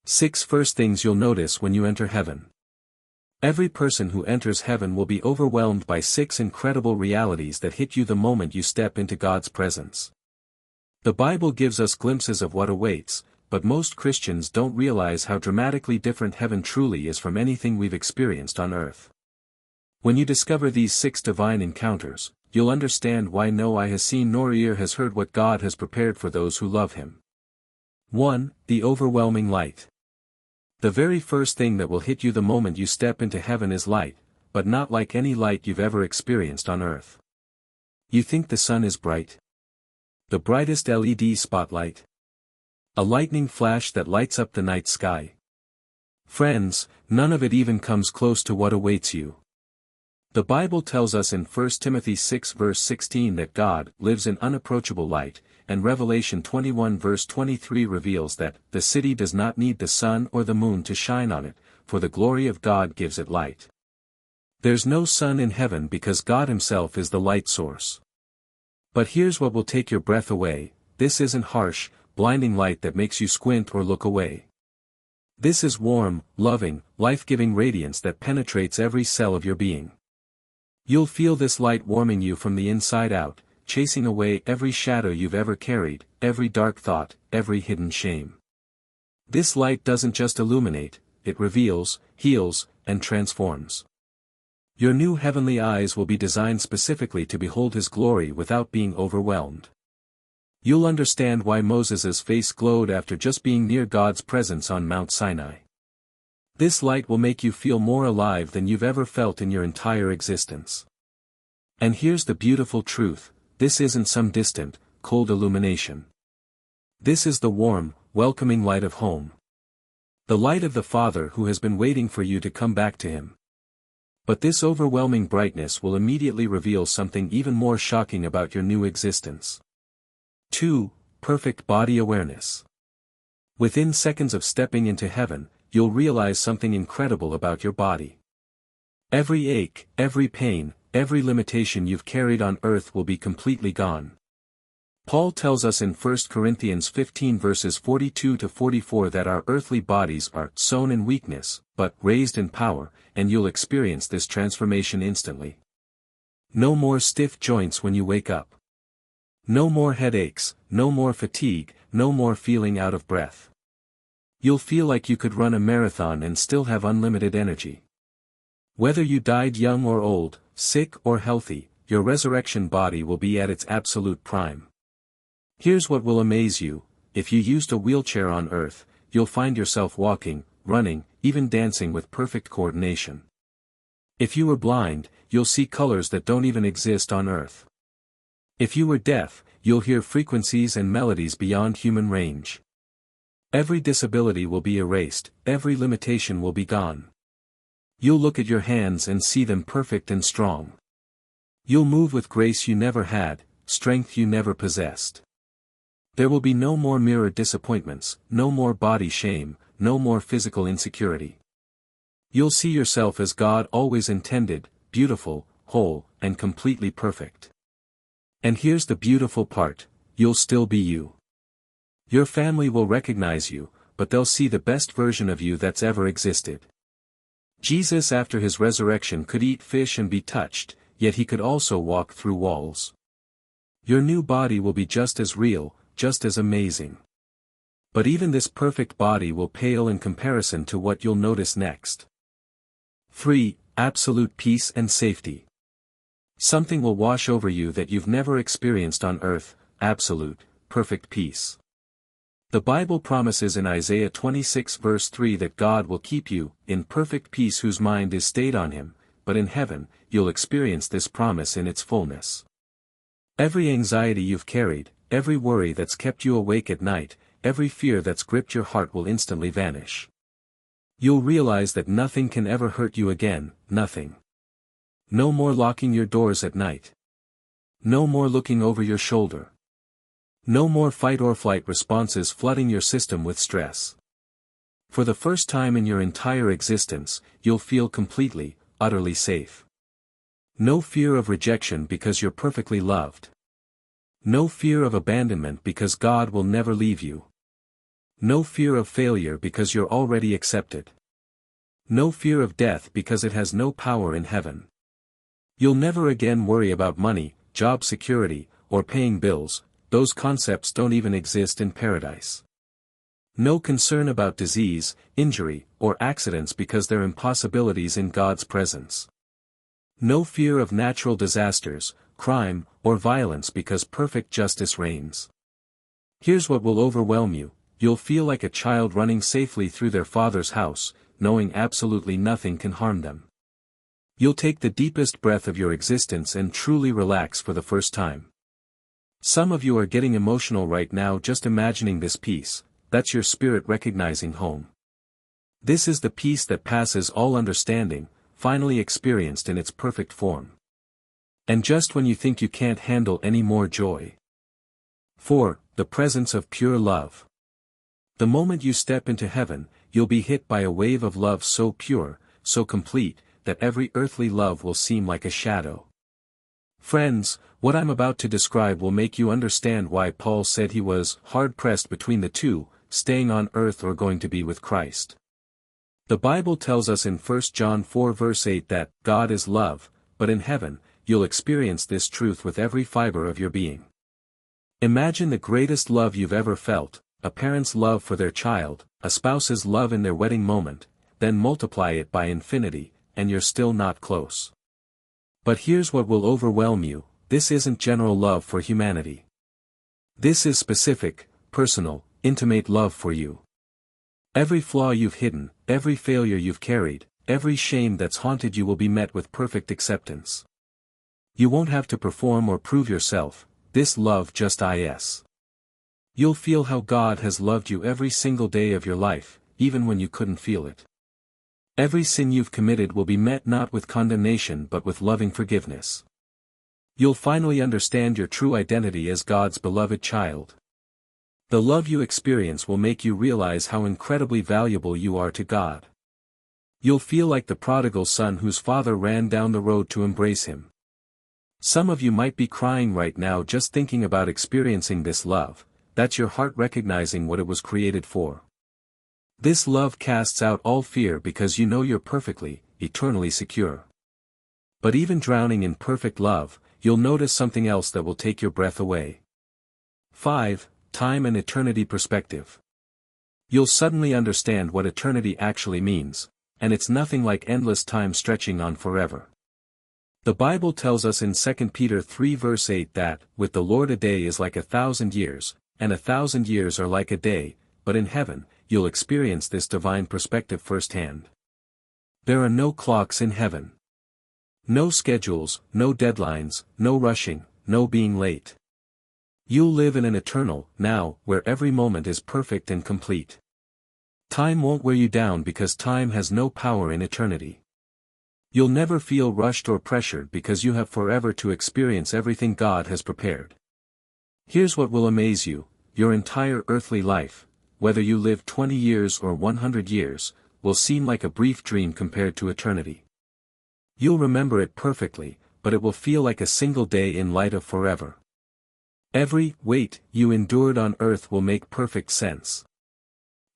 6 First things you'll notice when you enter heaven. Every person who enters heaven will be overwhelmed by 6 incredible realities that hit you the moment you step into God's presence. The Bible gives us glimpses of what awaits, but most Christians don't realize how dramatically different heaven truly is from anything we've experienced on earth. When you discover these 6 divine encounters, you'll understand why no eye has seen nor ear has heard what God has prepared for those who love Him. 1. The overwhelming light. The very first thing that will hit you the moment you step into heaven is light, but not like any light you've ever experienced on earth. You think the sun is bright? The brightest LED spotlight? A lightning flash that lights up the night sky? Friends, none of it even comes close to what awaits you. The Bible tells us in 1 Timothy 6 verse 16 that God lives in unapproachable light, and Revelation 21 verse 23 reveals that the city does not need the sun or the moon to shine on it, for the glory of God gives it light. There's no sun in heaven because God Himself is the light source. But here's what will take your breath away: this isn't harsh, blinding light that makes you squint or look away. This is warm, loving, life-giving radiance that penetrates every cell of your being. You'll feel this light warming you from the inside out, chasing away every shadow you've ever carried, every dark thought, every hidden shame. This light doesn't just illuminate, it reveals, heals, and transforms. Your new heavenly eyes will be designed specifically to behold His glory without being overwhelmed. You'll understand why Moses' face glowed after just being near God's presence on Mount Sinai. This light will make you feel more alive than you've ever felt in your entire existence. And here's the beautiful truth: this isn't some distant, cold illumination. This is the warm, welcoming light of home. The light of the Father who has been waiting for you to come back to Him. But this overwhelming brightness will immediately reveal something even more shocking about your new existence. 2. Perfect body awareness. Within seconds of stepping into heaven, you'll realize something incredible about your body. Every ache, every pain, every limitation you've carried on earth will be completely gone. Paul tells us in 1 Corinthians 15 verses 42 to 44 that our earthly bodies are sown in weakness, but raised in power, and you'll experience this transformation instantly. No more stiff joints when you wake up. No more headaches, no more fatigue, no more feeling out of breath. You'll feel like you could run a marathon and still have unlimited energy. Whether you died young or old, sick or healthy, your resurrection body will be at its absolute prime. Here's what will amaze you: if you used a wheelchair on earth, you'll find yourself walking, running, even dancing with perfect coordination. If you were blind, you'll see colors that don't even exist on earth. If you were deaf, you'll hear frequencies and melodies beyond human range. Every disability will be erased, every limitation will be gone. You'll look at your hands and see them perfect and strong. You'll move with grace you never had, strength you never possessed. There will be no more mirror disappointments, no more body shame, no more physical insecurity. You'll see yourself as God always intended: beautiful, whole, and completely perfect. And here's the beautiful part: you'll still be you. Your family will recognize you, but they'll see the best version of you that's ever existed. Jesus after His resurrection could eat fish and be touched, yet He could also walk through walls. Your new body will be just as real, just as amazing. But even this perfect body will pale in comparison to what you'll notice next. 3. Absolute peace and safety. Something will wash over you that you've never experienced on earth: absolute, perfect peace. The Bible promises in Isaiah 26 verse 3 that God will keep you in perfect peace whose mind is stayed on Him, but in heaven, you'll experience this promise in its fullness. Every anxiety you've carried, every worry that's kept you awake at night, every fear that's gripped your heart will instantly vanish. You'll realize that nothing can ever hurt you again, nothing. No more locking your doors at night. No more looking over your shoulder. No more fight or flight responses flooding your system with stress. For the first time in your entire existence, you'll feel completely, utterly safe. No fear of rejection because you're perfectly loved. No fear of abandonment because God will never leave you. No fear of failure because you're already accepted. No fear of death because it has no power in heaven. You'll never again worry about money, job security, or paying bills. Those concepts don't even exist in paradise. No concern about disease, injury, or accidents because they're impossibilities in God's presence. No fear of natural disasters, crime, or violence because perfect justice reigns. Here's what will overwhelm you: you'll feel like a child running safely through their father's house, knowing absolutely nothing can harm them. You'll take the deepest breath of your existence and truly relax for the first time. Some of you are getting emotional right now just imagining this peace. That's your spirit recognizing home. This is the peace that passes all understanding, finally experienced in its perfect form. And just when you think you can't handle any more joy. 4. The presence of pure love. The moment you step into heaven, you'll be hit by a wave of love so pure, so complete, that every earthly love will seem like a shadow. Friends, what I'm about to describe will make you understand why Paul said he was hard-pressed between the two, staying on earth or going to be with Christ. The Bible tells us in 1 John 4 verse 8 that God is love, but in heaven, you'll experience this truth with every fiber of your being. Imagine the greatest love you've ever felt, a parent's love for their child, a spouse's love in their wedding moment, then multiply it by infinity, and you're still not close. But here's what will overwhelm you: this isn't general love for humanity. This is specific, personal, intimate love for you. Every flaw you've hidden, every failure you've carried, every shame that's haunted you will be met with perfect acceptance. You won't have to perform or prove yourself, this love just is. You'll feel how God has loved you every single day of your life, even when you couldn't feel it. Every sin you've committed will be met not with condemnation but with loving forgiveness. You'll finally understand your true identity as God's beloved child. The love you experience will make you realize how incredibly valuable you are to God. You'll feel like the prodigal son whose father ran down the road to embrace him. Some of you might be crying right now just thinking about experiencing this love. That's your heart recognizing what it was created for. This love casts out all fear because you know you're perfectly, eternally secure. But even drowning in perfect love, you'll notice something else that will take your breath away. 5. Time and eternity perspective. You'll suddenly understand what eternity actually means, and it's nothing like endless time stretching on forever. The Bible tells us in 2 Peter 3 verse 8 that, with the Lord a day is like 1,000 years, and 1,000 years are like a day, but in heaven, you'll experience this divine perspective firsthand. There are no clocks in heaven. No schedules, no deadlines, no rushing, no being late. You'll live in an eternal now, where every moment is perfect and complete. Time won't wear you down because time has no power in eternity. You'll never feel rushed or pressured because you have forever to experience everything God has prepared. Here's what will amaze you: your entire earthly life, whether you live 20 years or 100 years, will seem like a brief dream compared to eternity. You'll remember it perfectly, but it will feel like a single day in light of forever. Every wait you endured on earth will make perfect sense.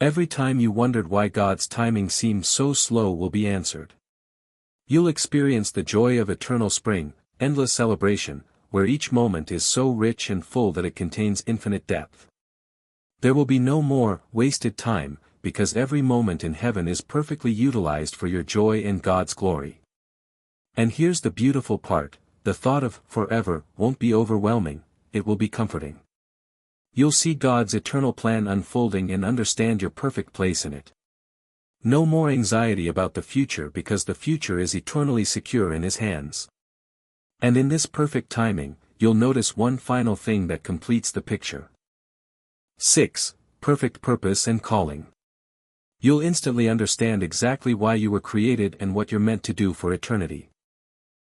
Every time you wondered why God's timing seemed so slow will be answered. You'll experience the joy of eternal spring, endless celebration, where each moment is so rich and full that it contains infinite depth. There will be no more wasted time, because every moment in heaven is perfectly utilized for your joy and God's glory. And here's the beautiful part: the thought of forever won't be overwhelming, it will be comforting. You'll see God's eternal plan unfolding and understand your perfect place in it. No more anxiety about the future because the future is eternally secure in His hands. And in this perfect timing, you'll notice one final thing that completes the picture. 6. Perfect purpose and calling. You'll instantly understand exactly why you were created and what you're meant to do for eternity.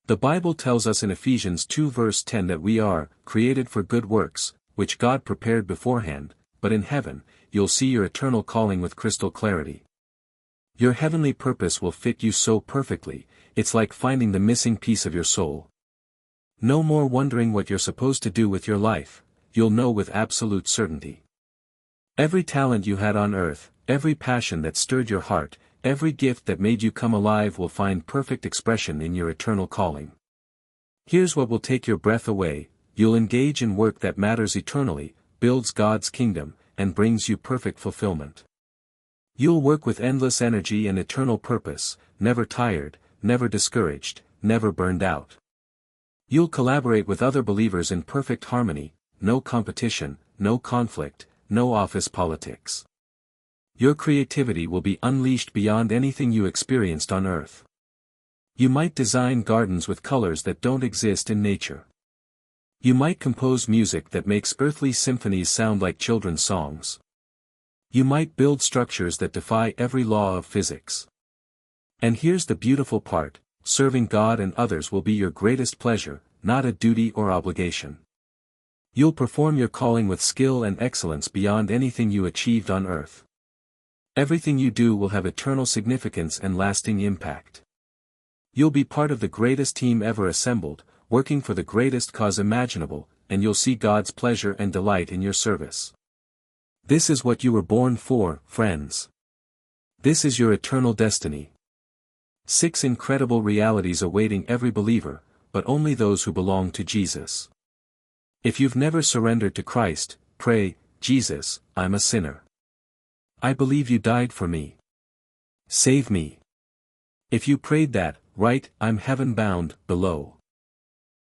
The Bible tells us in Ephesians 2 verse 10 that we are created for good works, which God prepared beforehand, but in heaven, you'll see your eternal calling with crystal clarity. Your heavenly purpose will fit you so perfectly, it's like finding the missing piece of your soul. No more wondering what you're supposed to do with your life, you'll know with absolute certainty. Every talent you had on earth, every passion that stirred your heart, every gift that made you come alive will find perfect expression in your eternal calling. Here's what will take your breath away: you'll engage in work that matters eternally, builds God's kingdom, and brings you perfect fulfillment. You'll work with endless energy and eternal purpose, never tired, never discouraged, never burned out. You'll collaborate with other believers in perfect harmony, no competition, no conflict, no office politics. Your creativity will be unleashed beyond anything you experienced on earth. You might design gardens with colors that don't exist in nature. You might compose music that makes earthly symphonies sound like children's songs. You might build structures that defy every law of physics. And here's the beautiful part: serving God and others will be your greatest pleasure, not a duty or obligation. You'll perform your calling with skill and excellence beyond anything you achieved on earth. Everything you do will have eternal significance and lasting impact. You'll be part of the greatest team ever assembled, working for the greatest cause imaginable, and you'll see God's pleasure and delight in your service. This is what you were born for, friends. This is your eternal destiny. 6 incredible realities awaiting every believer, but only those who belong to Jesus. If you've never surrendered to Christ, pray, "Jesus, I'm a sinner. I believe you died for me. Save me." If you prayed that, write, "I'm heaven bound," below.